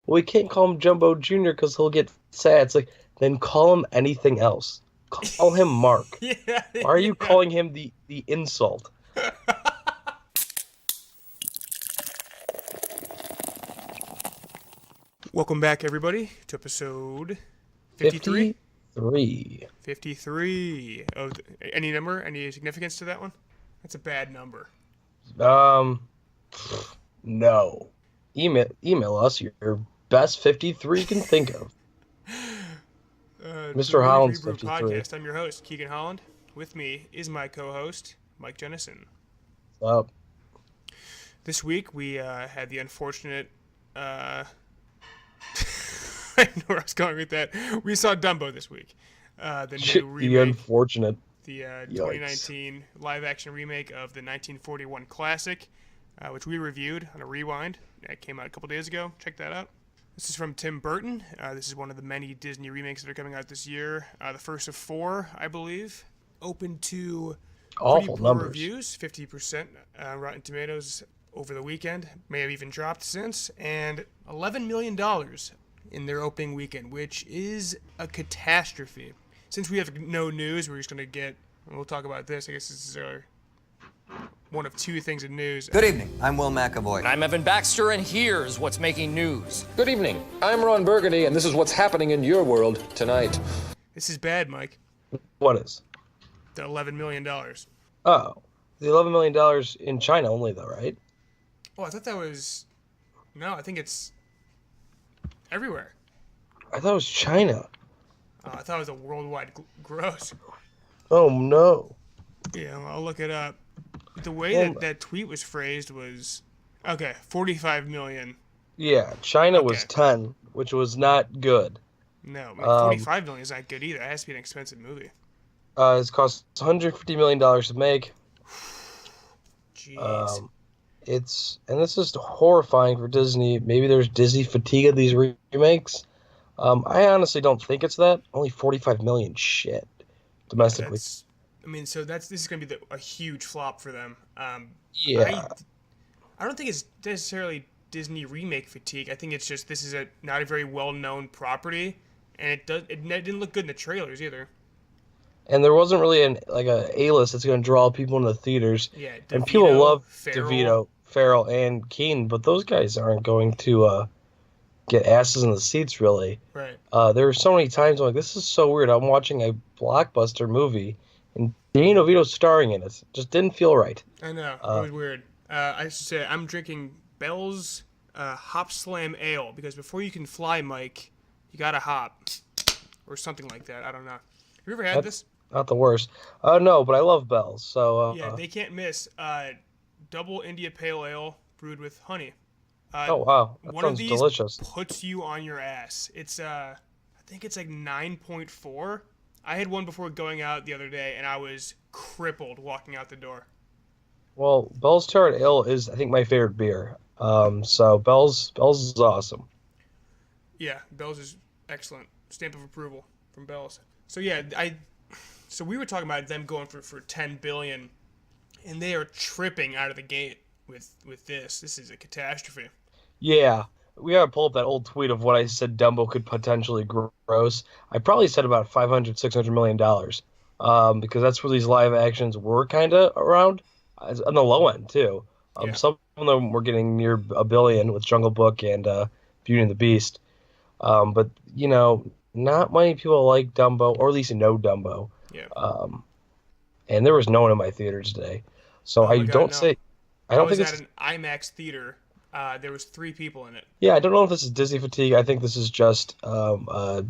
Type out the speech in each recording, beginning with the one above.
well, we can't call him Jumbo Jr. because he'll get sad. It's like, then call him anything else. Call him Mark. Yeah. Why are you calling him the insult? Welcome back, everybody, to episode 53? 53. 53. Oh, any number? Any significance to that one? That's a bad number. No. Email us your best 53 you can think of. Mr. Holland's 53. Rebrew-podcast. I'm your host, Keegan Holland. With me is my co-host, Mike Jennison. What's up? This week, we had the unfortunate... I know where I was going with that. We saw Dumbo this week. The new remake. The unfortunate. The 2019 live-action remake of the 1941 classic, which we reviewed on a rewind. It came out a couple days ago. Check that out. This is from Tim Burton. This is one of the many Disney remakes that are coming out this year. The first of 4, I believe. Open to awful pretty poor numbers. Reviews, 50% Rotten Tomatoes over the weekend. May have even dropped since. And $11 million in their opening weekend, which is a catastrophe. Since we have no news, we're just going to get, and we'll talk about this. I guess this is our one of two things in news. Good evening. I'm Will McAvoy. I'm Evan Baxter, and here's what's making news. Good evening. I'm Ron Burgundy, and this is what's happening in your world tonight. This is bad, Mike. What is? The $11 million. Oh. The $11 million in China only, though, right? Oh, I thought that was... No, I think it's everywhere. I thought it was China. Oh, I thought it was a worldwide gross. Oh, no. Yeah, I'll look it up. The way that tweet was phrased was... Okay, 45 million. Yeah, China was 10, which was not good. No, 45 million is not good either. It has to be an expensive movie. It's cost $150 million to make. Jeez. And this is horrifying for Disney. Maybe there's Disney fatigue of these remakes. I honestly don't think it's that. Only 45 million, shit, domestically. So this is going to be a huge flop for them. Yeah. I don't think it's necessarily Disney remake fatigue. I think it's just this is not a very well-known property, and it didn't look good in the trailers either. And there wasn't really a A-list that's going to draw people into the theaters. Yeah, and people love Farrell. DeVito, Farrell, and Keane, but those guys aren't going to get asses in the seats, really. Right. There were so many times I'm like, this is so weird. I'm watching a blockbuster movie, and Danny DeVito's starring in it. Just didn't feel right. I know. It was weird. I should say I'm drinking Bell's Hopslam Ale, because before you can fly, Mike, you got to hop. Or something like that. I don't know. Have you ever had this? Not the worst. No, but I love Bell's. So yeah, they can't miss. Double India Pale Ale brewed with honey. Oh wow, that one sounds of these delicious. puts you on your ass. It's I think it's like 9.4. I had one before going out the other day, and I was crippled walking out the door. Well, Bell's Tart Ale is, I think, my favorite beer. So Bell's is awesome. Yeah, Bell's is excellent. Stamp of approval from Bell's. So yeah, so we were talking about them going for 10 billion, and they are tripping out of the gate with this. This is a catastrophe. Yeah, we gotta pull up that old tweet of what I said Dumbo could potentially gross. I probably said about $500-600 million, because that's where these live actions were kind of around, on the low end too. Yeah. Some of them were getting near $1 billion with Jungle Book and Beauty and the Beast, but not many people like Dumbo, or at least know Dumbo. Yeah. And there was no one in my theater today, so I don't think it's at an IMAX theater. There was 3 people in it. Yeah, I don't know if this is Disney fatigue. I think this is just a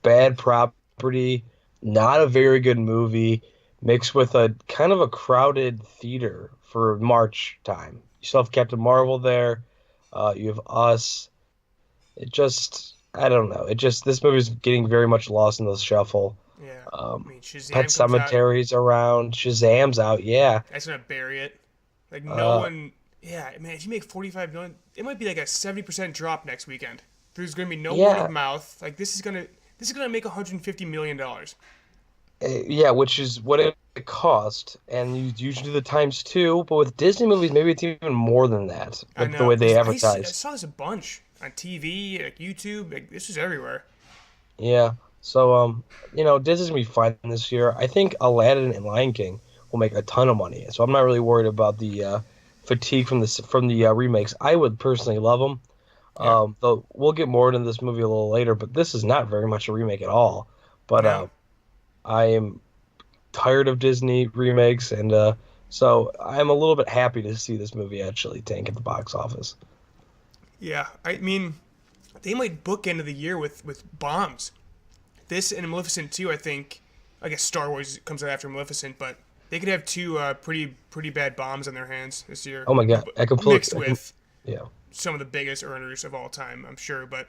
bad property, not a very good movie, mixed with a kind of a crowded theater for March time. You still have Captain Marvel there. You have Us. It just, I don't know. This movie's getting very much lost in the shuffle. Yeah. Shazam Pet Cemetery's around. Shazam's out, yeah. That's gonna bury it. Like no one. Yeah, man. If you make 45 million, it might be like a 70% drop next weekend. There's gonna be no word of mouth. Like this is gonna make $150 million. Yeah, which is what it cost, and you usually do the times 2. But with Disney movies, maybe it's even more than that. I know. The way they advertise. I saw this a bunch. on TV, like YouTube. Like, this is everywhere. Yeah. So, Disney's gonna be fine this year. I think Aladdin and Lion King will make a ton of money. So I'm not really worried about the fatigue from the remakes. I would personally love them. Yeah. Though we'll get more into this movie a little later, but this is not very much a remake at all. But No. I am tired of Disney remakes, and so I'm a little bit happy to see this movie actually tank at the box office. Yeah. I mean, they might book end of the year with bombs. This and Maleficent 2, I think. I guess Star Wars comes out after Maleficent, but they could have two pretty bad bombs on their hands this year. Oh my God, Mixed with yeah. some of the biggest earners of all time, I'm sure, but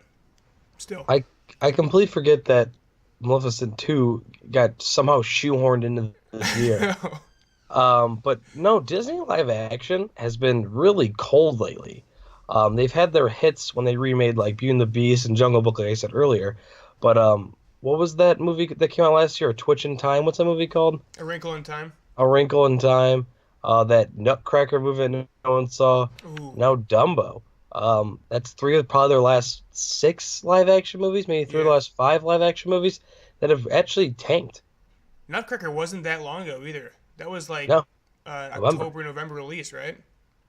still. I completely forget that Maleficent 2 got somehow shoehorned into this year. But no, Disney live action has been really cold lately. They've had their hits when they remade like Beauty and the Beast and Jungle Book, like I said earlier. But what was that movie that came out last year? A Twitch in Time? What's that movie called? A Wrinkle in Time. A Wrinkle in Time. That Nutcracker movie that no one saw. Ooh. Now Dumbo. That's three of probably their last 6 live action movies, maybe three of the last 5 live action movies that have actually tanked. Nutcracker wasn't that long ago either. That was like No, October, November release, right?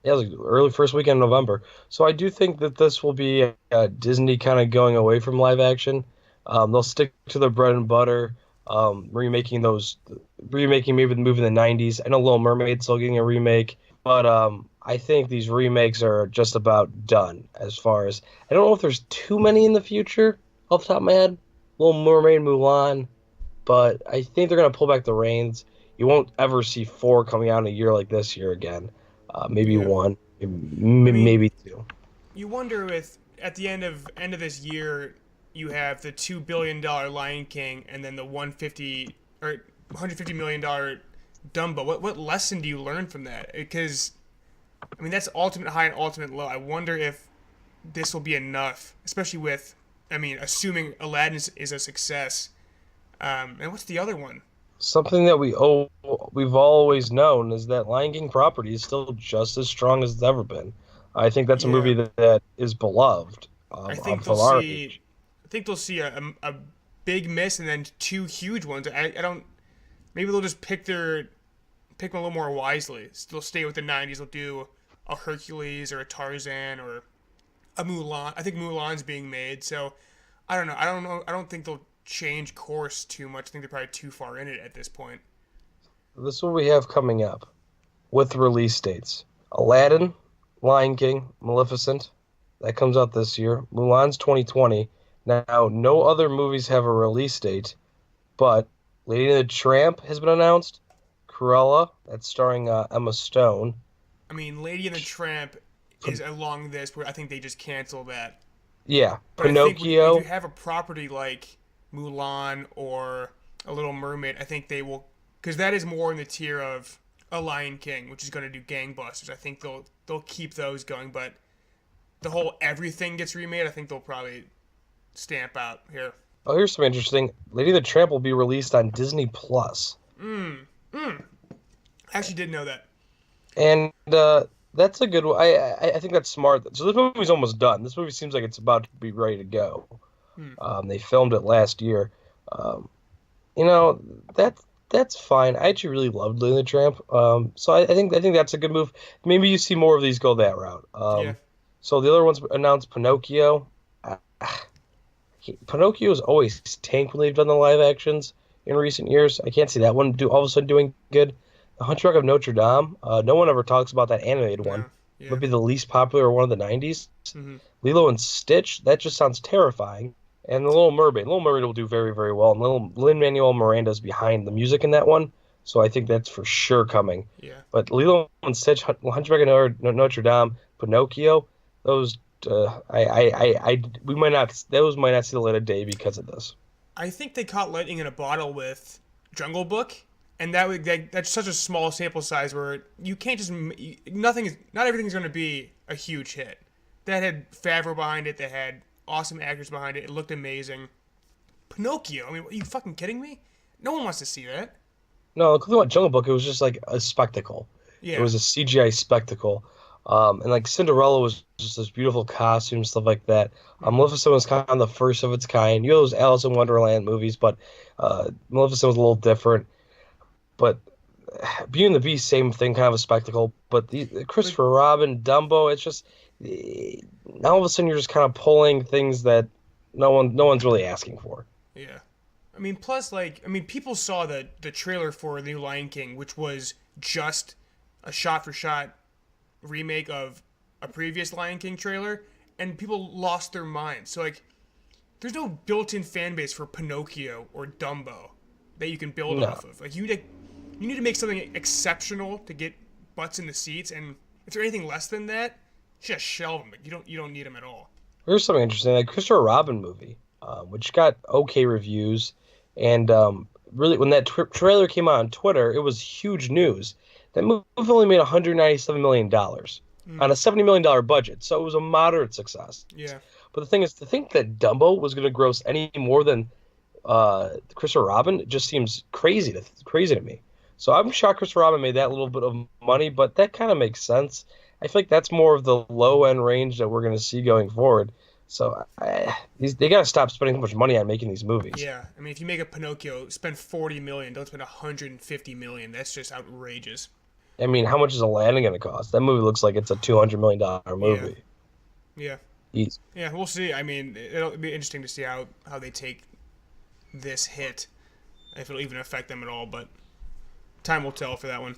Yeah, it was like early first weekend in November. So I do think that this will be Disney kind of going away from live action. They'll stick to their bread and butter, remaking maybe the movie in the 90s. I know Little Mermaid's still getting a remake, but I think these remakes are just about done as far as... I don't know if there's too many in the future off the top of my head. Little Mermaid, Mulan, but I think they're going to pull back the reins. You won't ever see 4 coming out in a year like this year again. Maybe 1, maybe 2. You wonder if at the end of this year you have the $2 billion Lion King and then the $150 million Dumbo. What lesson do you learn from that? Because I mean that's ultimate high and ultimate low. I wonder if this will be enough, especially with assuming Aladdin is a success. And what's the other one? Something that we've always known is that Lion King property is still just as strong as it's ever been. I think that's a movie that is beloved. I think they'll see a big miss and then 2 huge ones. I don't. Maybe they'll just pick them a little more wisely. They'll stay with the 90s. They'll do a Hercules or a Tarzan or a Mulan. I think Mulan's being made, so I don't know. I don't think they'll change course too much. I think they're probably too far in it at this point. This is what we have coming up with release dates. Aladdin, Lion King, Maleficent. That comes out this year. Mulan's 2020. Now, no other movies have a release date, but Lady and the Tramp has been announced. Cruella, that's starring Emma Stone. I mean, Lady and the Tramp is along this where I think they just cancel that. Yeah, But Pinocchio. I think if you have a property like Mulan or a Little Mermaid, I think they will, because that is more in the tier of a Lion King, which is going to do gangbusters. I think they'll keep those going, but the whole everything gets remade, I think they'll probably stamp out here. Oh, here's some interesting. Lady and the Tramp will be released on Disney Plus. I actually did know that. And that's a good one. I think that's smart. So this movie's almost done. This movie seems like it's about to be ready to go. They filmed it last year. That's fine. I actually really loved Lady and the Tramp. So I think that's a good move. Maybe you see more of these go that route. So the other ones announced Pinocchio. Pinocchio's always tanked when they've done the live actions in recent years. I can't see that one all of a sudden doing good. The Hunchback of Notre Dame. No one ever talks about that animated one. Yeah. It would be the least popular one of the 90s. Mm-hmm. Lilo and Stitch. That just sounds terrifying. And The Little Mermaid. Little Mermaid will do very, very well. And Lin-Manuel Miranda's behind the music in that one. So I think that's for sure coming. Yeah. But Lilo and Stitch, Hunchback of Notre Dame, Pinocchio, those we might not see the light of day because of this. I think they caught lightning in a bottle with Jungle Book, and that's such a small sample size where you can't just not everything's going to be a huge hit. That had Favreau behind it. They had awesome actors behind it. It looked amazing. Pinocchio. I mean, are you fucking kidding me? No one wants to see that. No, including Jungle Book, it was just like a spectacle. Yeah. It was a CGI spectacle. And like Cinderella was just this beautiful costume, stuff like that. Maleficent was kind of the first of its kind. You know those Alice in Wonderland movies, but Maleficent was a little different. But Beauty and the Beast, same thing, kind of a spectacle. But the Christopher Robin, Dumbo, it's just now all of a sudden you're just kind of pulling things that no one's really asking for. Yeah. I mean, plus, people saw the trailer for the new Lion King, which was just a shot-for-shot remake of a previous Lion King trailer, and people lost their minds. So, there's no built-in fan base for Pinocchio or Dumbo that you can build off of. Like, you need to make something exceptional to get butts in the seats, and if there's anything less than that, just shelve them. You don't need them at all. Here's something interesting, like Christopher Robin movie, which got okay reviews, and really when that trailer came out on Twitter, it was huge news. That movie only made $197 million on a $70 million budget, so it was a moderate success. Yeah. But the thing is, to think that Dumbo was going to gross any more than Christopher Robin just seems crazy to me. So I'm shocked Christopher Robin made that little bit of money, but that kind of makes sense. I feel like that's more of the low-end range that we're going to see going forward. So they got to stop spending so much money on making these movies. Yeah, I mean, if you make a Pinocchio, spend $40 million, don't spend $150 million. That's just outrageous. I mean, how much is Aladdin going to cost? That movie looks like it's a $200 million movie. Yeah. Easy. Yeah, we'll see. I mean, it'll be interesting to see how they take this hit, if it'll even affect them at all, but time will tell for that one.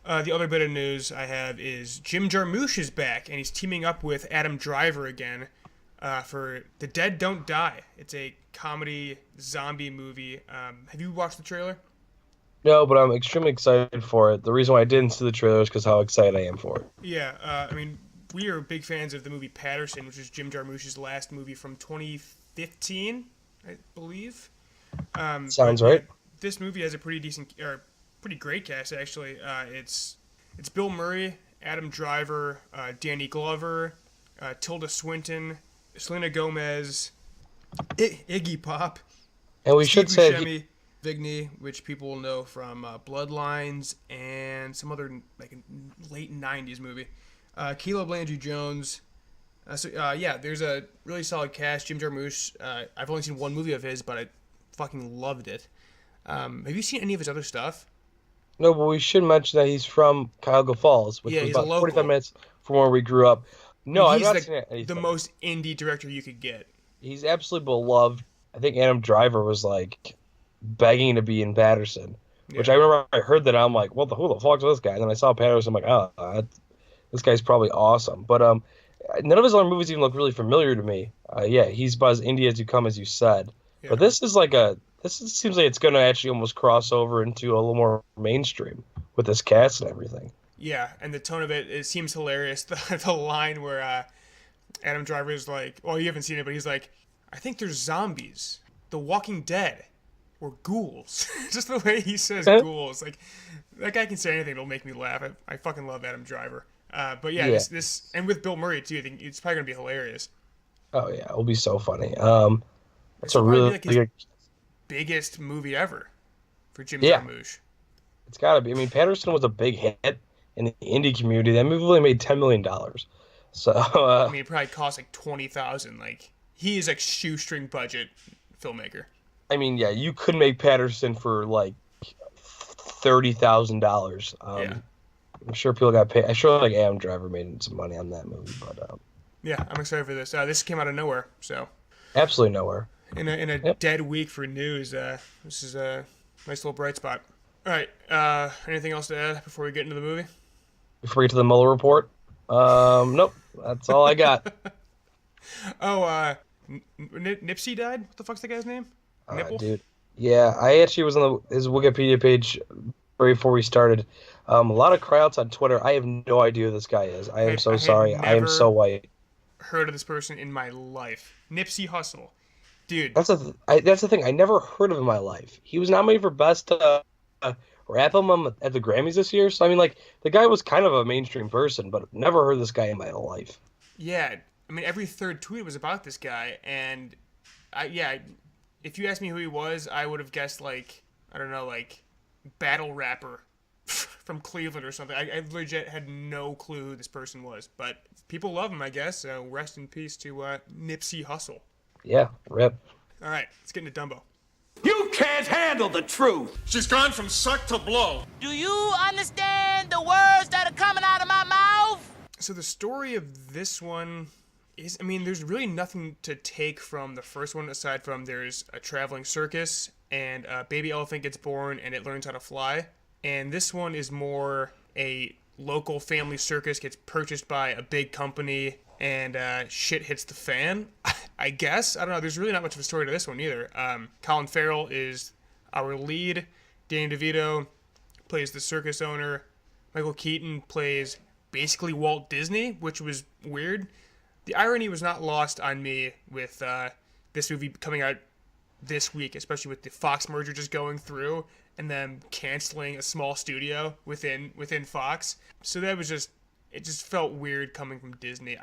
The other bit of news I have is Jim Jarmusch is back, and he's teaming up with Adam Driver again for The Dead Don't Die. It's a comedy zombie movie. Have you watched the trailer? No, but I'm extremely excited for it. The reason why I didn't see the trailer is because how excited I am for it. Yeah, I mean, we are big fans of the movie Patterson, which is Jim Jarmusch's last movie from 2015, I believe. Sounds right. This movie has a pretty great cast, actually. It's Bill Murray, Adam Driver, Danny Glover, Tilda Swinton, Selena Gomez, Iggy Pop, And we Steve should say Buscemi, Vigny, which people will know from Bloodlines and some other late 90s movie. Caleb Landry Jones. There's a really solid cast. Jim Jarmusch. I've only seen one movie of his, but I fucking loved it. Have you seen any of his other stuff? no, but we should mention that he's from Cuyahoga Falls, which was he's about a local. 45 minutes from where we grew up. No, I've He's not seen anything. the most indie director you could get. He's absolutely beloved. I think Adam Driver was begging to be in Patterson, which I remember I heard that. I'm like, who the fuck's this guy? And then I saw Patterson. I'm like, this guy's probably awesome. But none of his other movies even look really familiar to me. He's about as indie as you come, as you said. Yeah. But this is seems like it's going to actually almost cross over into a little more mainstream with this cast and everything. Yeah, and the tone of it seems hilarious. The line where Adam Driver is like, well, you haven't seen it, but he's like, I think there's zombies, The Walking Dead, or ghouls. Just the way he says ghouls. Like, that guy can say anything that'll make me laugh. I fucking love Adam Driver. This and with Bill Murray, too, I think it's probably going to be hilarious. Oh, yeah, it'll be so funny. It's a really really his biggest movie ever for Jim Jarmusch. It's got to be. I mean, Patterson was a big hit in the indie community. That movie only made $10 million. So, I mean, it probably cost $20,000. He is shoestring budget filmmaker. I mean, yeah, you could make Patterson for $30,000. I'm sure people got paid. I'm sure Adam Driver made some money on that movie, but yeah, I'm excited for this. This came out of nowhere, so absolutely nowhere. In a dead week for news, this is a nice little bright spot. All right, anything else to add before we get into the movie? Before we get to the Mueller report, nope, that's all I got. Nipsey died? What the fuck's the guy's name? Nipple? Dude. Yeah, I actually was on his Wikipedia page right before we started. A lot of cryouts on Twitter. I have no idea who this guy is. I am so sorry. I am so white. Heard of this person in my life. Nipsey Hussle. Dude. That's the thing. I never heard of him in my life. He was nominated for Best Rap Album at the Grammys this year. So, I mean, the guy was kind of a mainstream person, but never heard this guy in my life. Yeah. I mean, every third tweet was about this guy. And, if you asked me who he was, I would have guessed, battle rapper from Cleveland or something. I legit had no clue who this person was, but people love him, I guess. Rest in peace to Nipsey Hussle. Yeah, rip. All right, let's get into Dumbo. You can't handle the truth. She's gone from suck to blow. Do you understand the words that are coming out of my mouth? So the story of this one is, I mean, there's really nothing to take from the first one aside from there's a traveling circus and a baby elephant gets born and it learns how to fly. And this one is more a local family circus gets purchased by a big company and shit hits the fan, I guess. I don't know. There's really not much of a story to this one either. Colin Farrell is our lead. Danny DeVito plays the circus owner. Michael Keaton plays basically Walt Disney, which was weird. The irony was not lost on me with this movie coming out this week, especially with the Fox merger just going through and then canceling a small studio within Fox. So that was just, it just felt weird coming from Disney.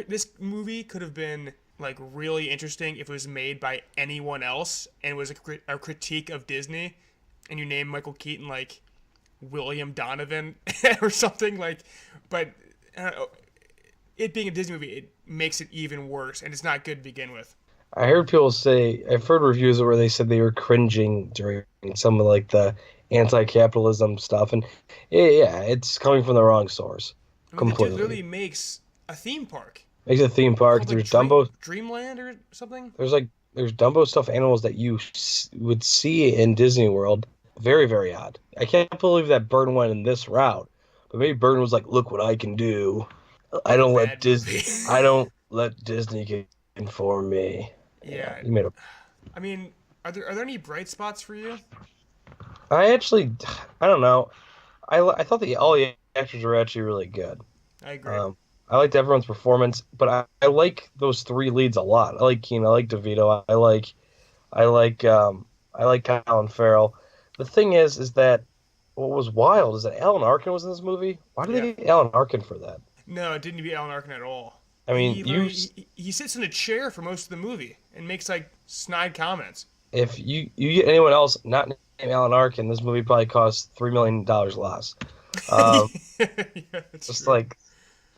This movie could have been like really interesting if it was made by anyone else and was a critique of Disney, and you name Michael Keaton like William Donovan or something like. But it being a Disney movie, it makes it even worse, and it's not good to begin with. I heard people say, I've heard reviews where they said they were cringing during some of like the anti-capitalism stuff, and yeah, it's coming from the wrong source. I mean, completely. The dude literally makes a theme park. Makes a theme park. There's Dumbo. Dreamland or something? There's Dumbo stuffed animals that you would see in Disney World. Very, very odd. I can't believe that Burton went in this route. But maybe Burton was like, look what I can do. I don't let Disney get inform me. Yeah. He made a... I mean, are there any bright spots for you? I don't know. I thought all the actors were actually really good. I agree. I liked everyone's performance, but I like those three leads a lot. I like Keane. I like DeVito. I like Colin Farrell. The thing is that what was wild is that Alan Arkin was in this movie. Why did they get Alan Arkin for that? No, it didn't beat Alan Arkin at all. I mean, he sits in a chair for most of the movie and makes like snide comments. If you get anyone else not named Alan Arkin, this movie probably costs $3 million less. Just true. Like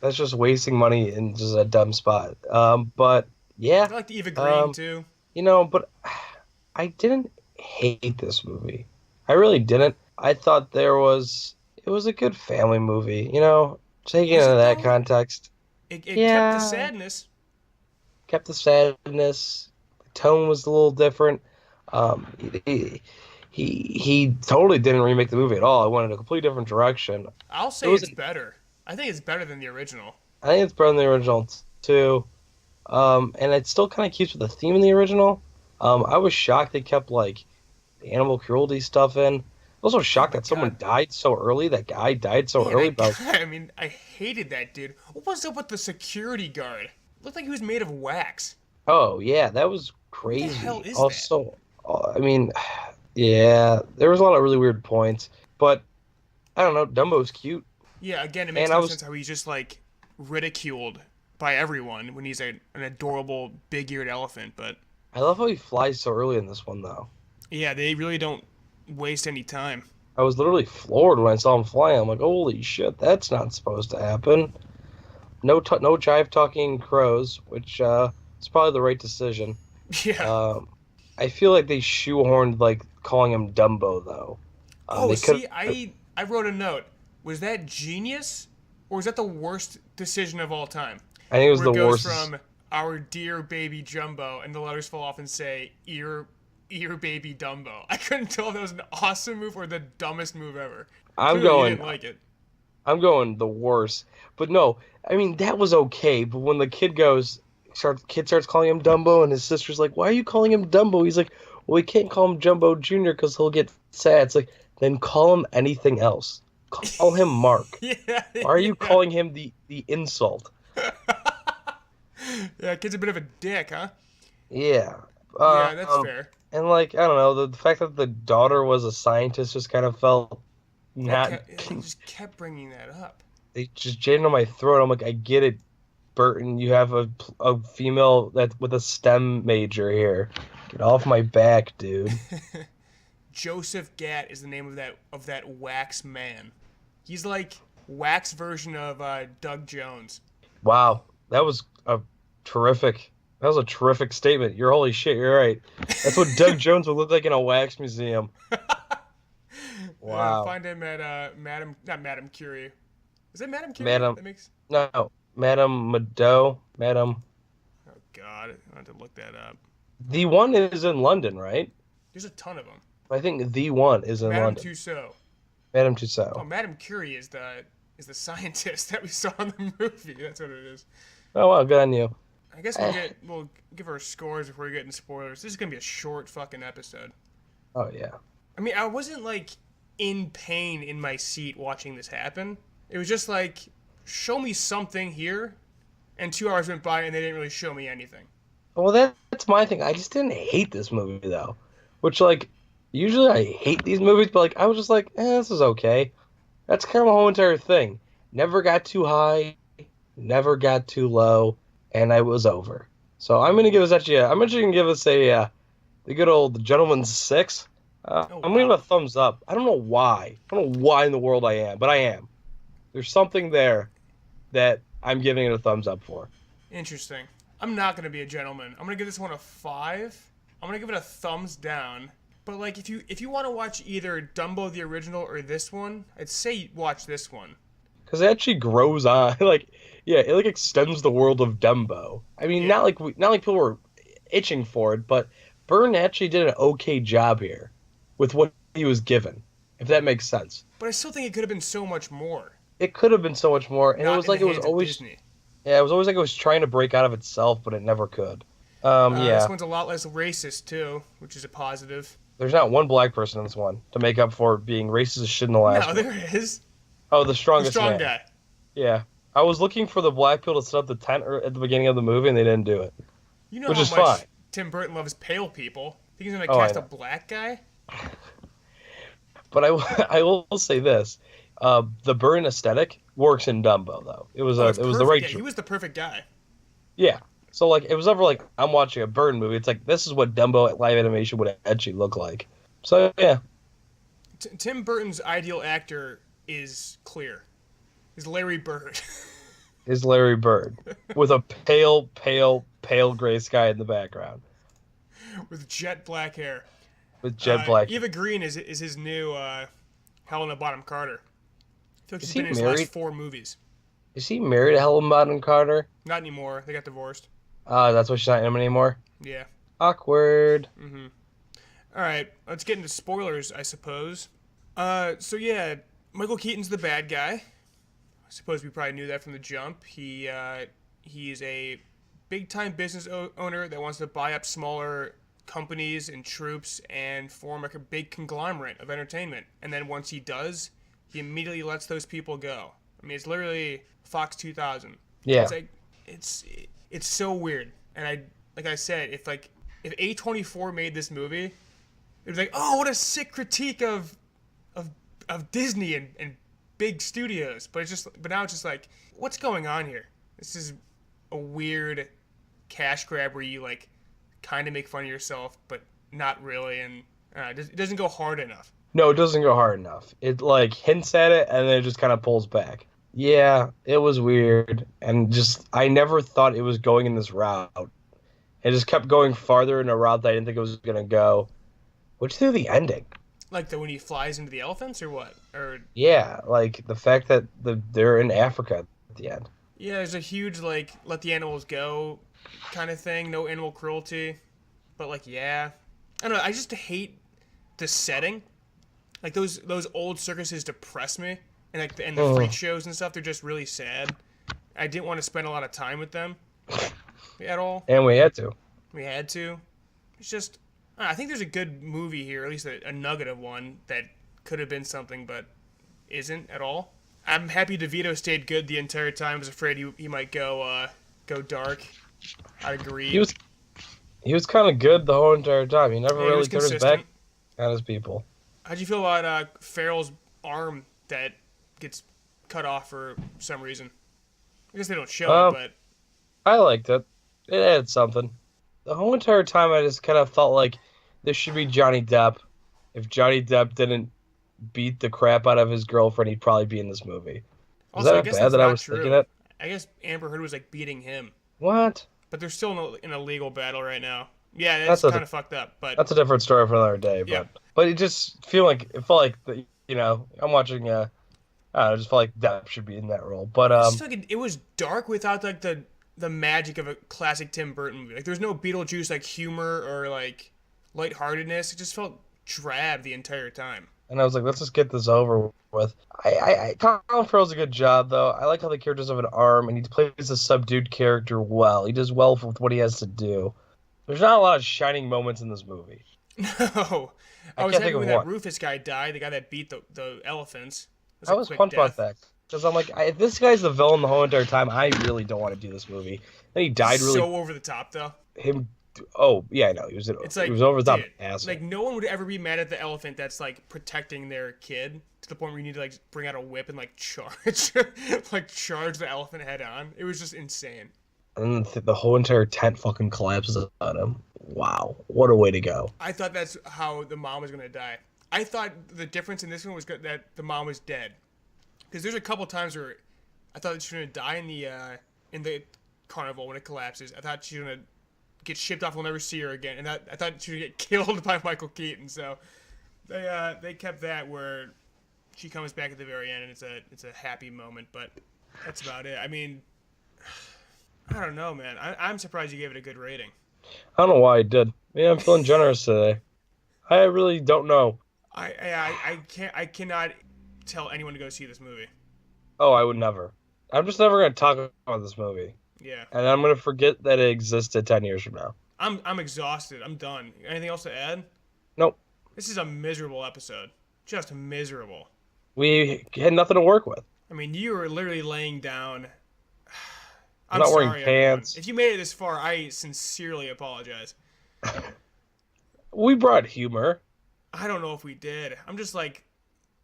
that's just wasting money in just a dumb spot. But yeah, I like the Eva Green too. But I didn't hate this movie. I really didn't. I thought it was a good family movie. Taking it into that context. It kept the sadness. Kept the sadness. The tone was a little different. He totally didn't remake the movie at all. I went in a completely different direction. I'll say it's better. I think it's better than the original. I think it's better than the original too. And it still kind of keeps with the theme in the original. I was shocked they kept like the animal cruelty stuff in. I was also shocked that someone died so early. That guy died so early. I hated that dude. What was up with the security guard? Looked like he was made of wax. Oh yeah, that was crazy. What the hell is also, yeah, there was a lot of really weird points, but I don't know. Dumbo's cute. Yeah, again, it makes no sense how he's just like ridiculed by everyone when he's an adorable big-eared elephant. But I love how he flies so early in this one, though. Yeah, they really don't waste any time. I was literally floored when I saw him fly. I'm like, holy shit, that's not supposed to happen. No jive talking crows, which is probably the right decision. Yeah. I feel like they shoehorned like calling him Dumbo though. I wrote a note. Was that genius, or was that the worst decision of all time? I think it was the worst. Where it goes from our dear baby Jumbo, and the letters fall off and say ear baby Dumbo. I couldn't tell if that was an awesome move or the dumbest move ever. I'm didn't like it. I'm going the worst. But no, I mean that was okay. But when the kid starts calling him Dumbo, and his sister's like, "Why are you calling him Dumbo?" He's like, "Well, we can't call him Jumbo Jr. because he'll get sad." It's like, then call him anything else. Call him Mark. Yeah. Why are you calling him the insult? Yeah, kid's a bit of a dick, huh? Yeah. Yeah, that's fair. And like, I don't know, the fact that the daughter was a scientist just kind of felt not. They just kept bringing that up. They just jammed on my throat. I'm like, I get it, Burton. You have a female with a STEM major here. Get off my back, dude. Joseph Gatt is the name of that wax man. He's like wax version of Doug Jones. Wow, that was a terrific statement. You're holy shit. You're right. That's what Doug Jones would look like in a wax museum. Wow. Find him at not Madame Curie. Is it Madame Curie? Madame. That makes... No, Madame Mado. Madame. Oh God, I have to look that up. The one is in London, right? There's a ton of them. I think the one is in Madame London. Tussauds. Madame Tussauds. Oh, Madame Curie is the scientist that we saw in the movie. That's what it is. Oh well, good on you. I guess we'll give our scores before we get into spoilers. This is gonna be a short fucking episode. Oh yeah. I mean, I wasn't like in pain in my seat watching this happen. It was just like, show me something here, and 2 hours went by and they didn't really show me anything. Well, that's my thing. I just didn't hate this movie though, which like usually I hate these movies, but like I was just like, this is okay. That's kind of the whole entire thing. Never got too high, never got too low, and I was over. So I'm gonna give us actually gonna give us the good old gentleman's 6. I'm gonna give it a thumbs up. I don't know why. I don't know why in the world I am, but I am. There's something there that I'm giving it a thumbs up for. Interesting. I'm not gonna be a gentleman. I'm gonna give this one a 5. I'm gonna give it a thumbs down. But like, if you want to watch either Dumbo the original or this one, I'd say watch this one. Because it actually grows on, like, yeah, it like extends the world of Dumbo. I mean, not like people were itching for it, but Byrne actually did an okay job here with what he was given, if that makes sense. But I still think it could have been so much more. It could have been so much more, and it was like it was always Disney. Yeah, it was always like it was trying to break out of itself, but it never could. This one's a lot less racist too, which is a positive. There's not one black person in this one to make up for being racist as shit in the last one. No, there is. Oh, the strongest strong man. guy. Yeah. I was looking for the black people to set up the tent at the beginning of the movie, and they didn't do it. You know which how is much fine. Tim Burton loves pale people. Think he's going to cast a black guy? But I will say this. The Burton aesthetic works in Dumbo, though. It was the right choice. He was the perfect guy. Yeah. So, like, it was ever like, I'm watching a Burton movie. It's like, this is what Dumbo live animation would actually look like. So, yeah. Tim Burton's ideal actor is clear. Is Larry Bird. Is Larry Bird. With a pale gray sky in the background. With jet black hair. With jet black. Eva Green is his new Helena Bonham Carter. I feel like she's been in his married? last 4 movies. Is he married to Helen Bonham Carter? Not anymore. They got divorced. That's why she's not in him anymore? Yeah. Awkward. Mm-hmm. All right, let's get into spoilers, I suppose. So yeah, Michael Keaton's the bad guy. I suppose we probably knew that from the jump. He is a big-time business owner that wants to buy up smaller companies and troops and form like a big conglomerate of entertainment. And then once he does, he immediately lets those people go. I mean, it's literally Fox 2000. Yeah. It's like it's so weird. And like I said, if A24 made this movie, it was like, oh, what a sick critique of Disney and big studios. But now it's just like, what's going on here? This is a weird cash grab where you like kind of make fun of yourself, but not really, and it doesn't go hard enough. No, it doesn't go hard enough. It like hints at it and then it just kind of pulls back. Yeah, it was weird, and just I never thought it was going in this route. It just kept going farther in a route that I didn't think it was gonna go. What'd you think of the ending? Like when he flies into the elephants, or what? Or yeah, like the fact that they're in Africa at the end. Yeah, there's a huge like let the animals go kind of thing. No animal cruelty, but like yeah, I don't know. I just hate the setting. Like those old circuses depress me. And like the freak shows and stuff, they're just really sad. I didn't want to spend a lot of time with them at all. And we had to. We had to. It's just, I think there's a good movie here, at least a nugget of one that could have been something, but isn't at all. I'm happy DeVito stayed good the entire time. I was afraid he might go dark. I agree. He was kind of good the whole entire time. He never really turned his back on his people. How'd you feel about Farrell's arm that gets cut off for some reason? I guess they don't show it, but I liked it. It added something. The whole entire time I just kind of felt like this should be Johnny Depp. If Johnny Depp didn't beat the crap out of his girlfriend, he'd probably be in this movie. Is Also, I that guess bad that's that I not was true. thinking that? I guess Amber Heard was like beating him, What? but they're still in a legal battle right now. Yeah, That's that's a- kind of fucked up. But That's a different story for another day. Yeah. But it just felt like I'm watching. I don't know, I just felt like Depp should be in that role. But it's just like it was dark without like the magic of a classic Tim Burton movie. Like there's no Beetlejuice like humor or like lightheartedness. It just felt drab the entire time. and I was like, let's just get this over with. Colin Farrell's a good job though. I like how the characters have an arm, and he plays a subdued character well. He does well with what he has to do. There's not a lot of shining moments in this movie. No, I was can't happy think of when that one. Rufus guy died. The guy that beat the elephants. It I a was quick pumped death. about that because I'm like, if this guy's the villain the whole entire time, I really don't want to do this movie. And he died really. So over the top though. Him. Oh yeah, I know he was. It's like he was over the top dude, asshole. like no one would ever be mad at the elephant that's like protecting their kid to the point where you need to like bring out a whip and like charge, like charge the elephant head on. It was just insane. And then the whole entire tent fucking collapses on him. Wow, what a way to go! I thought that's how the mom was gonna die. I thought the difference in this one was that the mom was dead. Because there's a couple times where I thought she was gonna die in the carnival when it collapses. I thought she was gonna get shipped off. We'll never see her again. And I thought she would get killed by Michael Keaton. So they kept that where she comes back at the very end and it's a happy moment. But that's about it. I mean, I don't know, man. I'm surprised you gave it a good rating. I don't know why I did. Yeah, I'm feeling generous today. I really don't know. I cannot tell anyone to go see this movie. Oh, I would never. I'm just never gonna talk about this movie, Yeah. and I'm gonna forget that it existed 10 years from now. I'm exhausted. I'm done. Anything else to add? Nope. This is a miserable episode. Just miserable. We had nothing to work with. I mean, you were literally laying down. I'm not wearing sorry, everyone. pants. If you made it this far, I sincerely apologize. We brought humor. I don't know if we did. I'm just like,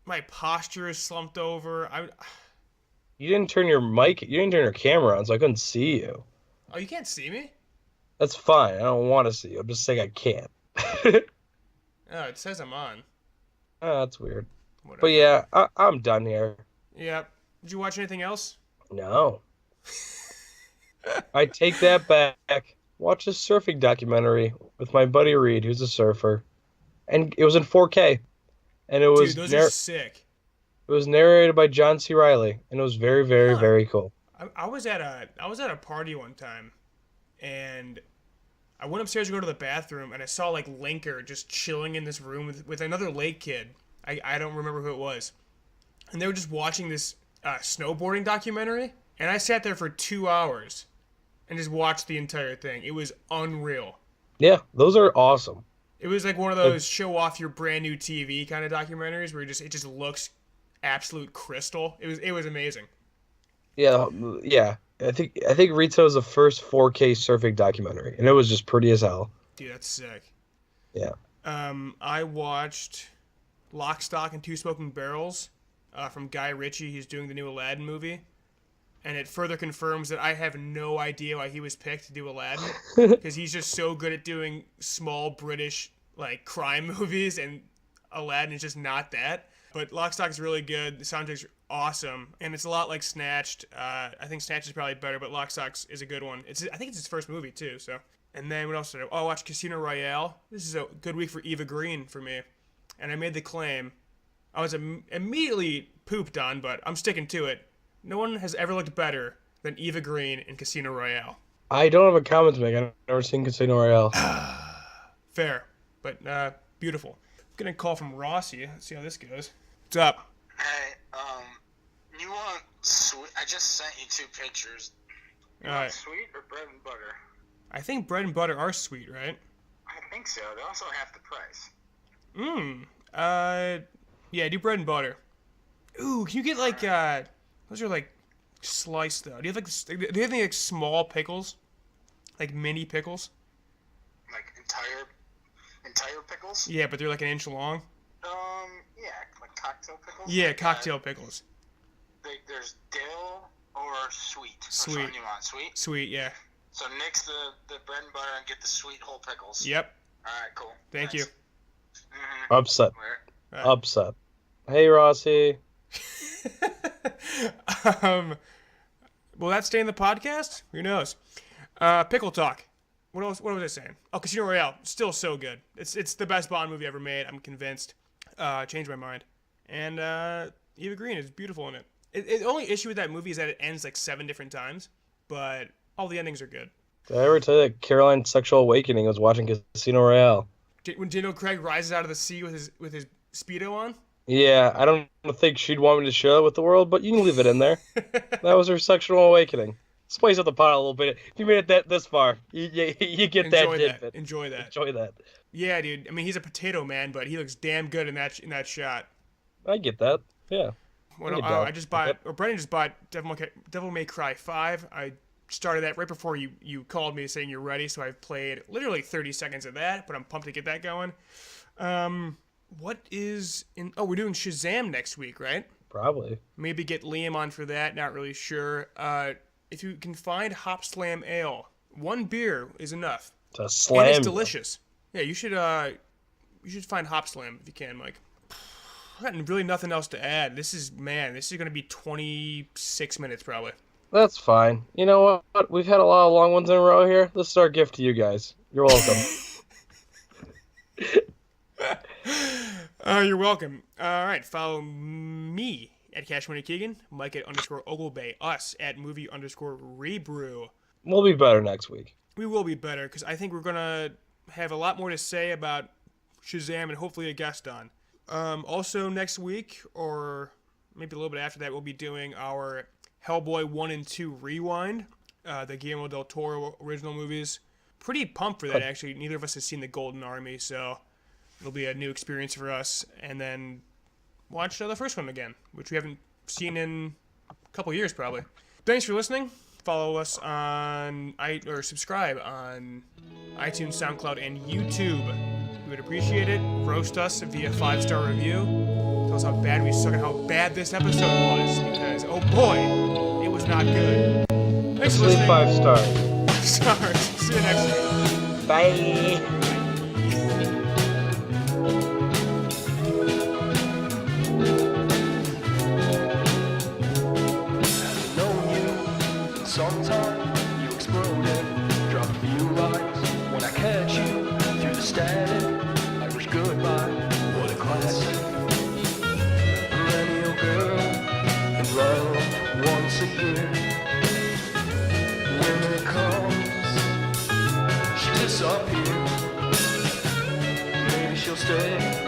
my posture is slumped over. You didn't turn your mic. You didn't turn your camera on, so I couldn't see you. Oh, you can't see me? That's fine. I don't want to see you. I'm just saying I can't. Oh, it says I'm on. Oh, that's weird. Whatever. But yeah, I'm done here. Yeah. Did you watch anything else? No. I take that back. Watch a surfing documentary with my buddy Reed, who's a surfer, and it was in 4K, and it was Dude, those are sick. it was narrated by John C. Reilly, and it was very, very, very cool. I was at a party one time, and I went upstairs to go to the bathroom, and I saw like Linker just chilling in this room with another lake kid. I don't remember who it was, and they were just watching this snowboarding documentary, and I sat there for 2 hours and just watched the entire thing. It was unreal. Yeah, those are awesome. It was like one of those show off your brand new TV kind of documentaries where it just looks absolute crystal. It was amazing. Yeah, yeah. I think Rito was the first 4K surfing documentary, and it was just pretty as hell. Dude, that's sick. Yeah. I watched Lock, Stock, and Two Smoking Barrels from Guy Ritchie. He's doing the new Aladdin movie. And it further confirms that I have no idea why he was picked to do Aladdin. Because he's just so good at doing small British like crime movies, and Aladdin is just not that. But Lock, Stock is really good. The soundtrack's awesome. And it's a lot like Snatched. I think Snatched is probably better, but Lock, Stock is a good one. I think it's his first movie, too. So. And then what else did I... Oh, I watched Casino Royale. This is a good week for Eva Green for me. And I made the claim. I was immediately pooped on, but I'm sticking to it. No one has ever looked better than Eva Green in Casino Royale. I don't have a comment to make. I've never seen Casino Royale. Fair, but beautiful. I'm getting a call from Rossi. Let's see how this goes. What's up? Hey, you want sweet? I just sent you 2 pictures. You All want right. sweet or bread and butter? I think bread and butter are sweet, right? I think so. They're also half the price. Yeah, do bread and butter. Ooh, can you get like those are like sliced though. Do you have any like small pickles? Like mini pickles? Like entire pickles? Yeah, but they're like an inch long. Yeah, like cocktail pickles. Yeah, Like, cocktail pickles. There's dill or sweet. Sweet. Which one you want? Sweet. Sweet, yeah. So nix the bread and butter and get the sweet whole pickles. Yep. All right, cool. Thank Nice. you. Mm-hmm. Upset. Where? Upset. Hey, Rossi. Will that stay in the podcast? Who knows? Pickle talk. What else? What was I saying? Oh, Casino Royale. Still so good. It's the best Bond movie ever made. I'm convinced. Changed my mind. And Eva Green is beautiful in it. The only issue with that movie is that it ends like 7 different times, but all the endings are good. Did I ever tell you that Caroline's sexual awakening was watching Casino Royale? When Daniel Craig rises out of the sea with his Speedo on? Yeah, I don't think she'd want me to share it with the world, but you can leave it in there. That was her sexual awakening. Spice up the pot a little bit. If you made it this far, you get Enjoy that that. Enjoy that. Enjoy that. Yeah, dude. I mean, he's a potato man, but he looks damn good in that shot. I get that. Yeah. Well, I just bought, or Brendan just bought Devil May Cry 5. I started that right before you called me saying you're ready, so I've played literally 30 seconds of that, but I'm pumped to get that going. What is in? Oh, we're doing Shazam next week, right? Probably. Maybe get Liam on for that. Not really sure. If you can find Hopslam Ale, 1 beer is enough. It's a slam. And it's delicious. Yeah, you should find Hopslam if you can, Mike. I've got really nothing else to add. This is going to be 26 minutes probably. That's fine. You know what? We've had a lot of long ones in a row here. This is our gift to you guys. You're welcome. You're welcome. All right, follow me at Cashmoney Keegan, Mike at _Oglebay, us at movie_rebrew. We'll be better next week. We will be better because I think we're gonna have a lot more to say about Shazam and hopefully a guest on. Also next week, or maybe a little bit after that, we'll be doing our Hellboy 1 and 2 rewind, the Guillermo del Toro original movies. Pretty pumped for that, actually. Neither of us has seen The Golden Army, so it'll be a new experience for us. And then watch the first one again, which we haven't seen in a couple years probably. Thanks for listening. Follow us on or subscribe on iTunes, SoundCloud, and YouTube. We would appreciate it. Roast us via 5-star review. Tell us how bad we suck and how bad this episode was, because oh boy, it was not good. Thanks for listening. 5 stars. Stars. See you next week. Bye. Sometime you exploded, drop a few lines. When I catch you through the static, I wish goodbye. What a classic. Millennial girl in love once a year. When it comes, she disappears. Maybe she'll stay.